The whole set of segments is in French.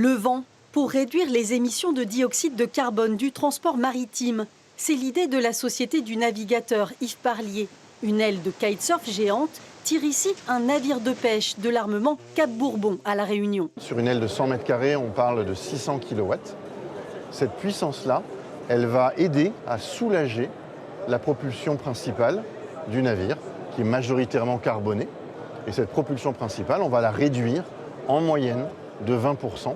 Le vent, pour réduire les émissions de dioxyde de carbone du transport maritime. C'est l'idée de la société du navigateur Yves Parlier. Une aile de kitesurf géante tire ici un navire de pêche de l'armement Cap Bourbon à La Réunion. Sur une aile de 100 mètres carrés, on parle de 600 kW. Cette puissance-là, elle va aider à soulager la propulsion principale du navire, qui est majoritairement carbonée. Et cette propulsion principale, on va la réduire en moyenne de 20%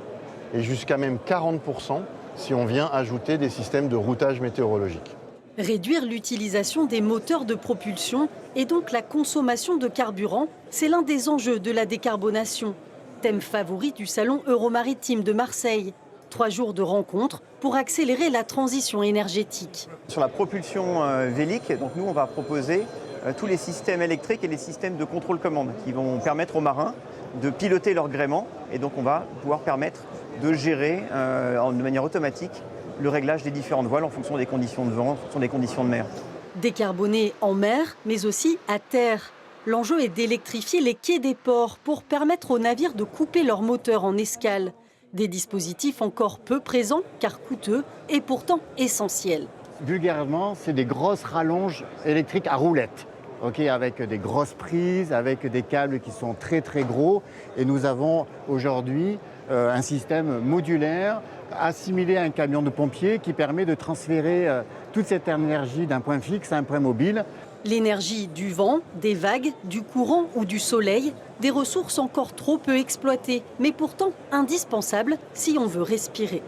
et jusqu'à même 40% si on vient ajouter des systèmes de routage météorologique. Réduire l'utilisation des moteurs de propulsion et donc la consommation de carburant, c'est l'un des enjeux de la décarbonation. Thème favori du salon Euromaritime de Marseille. 3 jours de rencontres pour accélérer la transition énergétique. Sur la propulsion vélique, donc nous on va proposer tous les systèmes électriques et les systèmes de contrôle-commande qui vont permettre aux marins de piloter leur gréement et donc on va pouvoir permettre de gérer de manière automatique le réglage des différentes voiles en fonction des conditions de vent, en fonction des conditions de mer. Décarboner en mer, mais aussi à terre. L'enjeu est d'électrifier les quais des ports pour permettre aux navires de couper leurs moteurs en escale. Des dispositifs encore peu présents, car coûteux, et pourtant essentiels. Vulgairement, c'est des grosses rallonges électriques à roulettes. Avec des grosses prises, avec des câbles qui sont très très gros. Et nous avons aujourd'hui un système modulaire assimilé à un camion de pompiers qui permet de transférer toute cette énergie d'un point fixe à un point mobile. L'énergie du vent, des vagues, du courant ou du soleil, des ressources encore trop peu exploitées, mais pourtant indispensables si on veut respirer.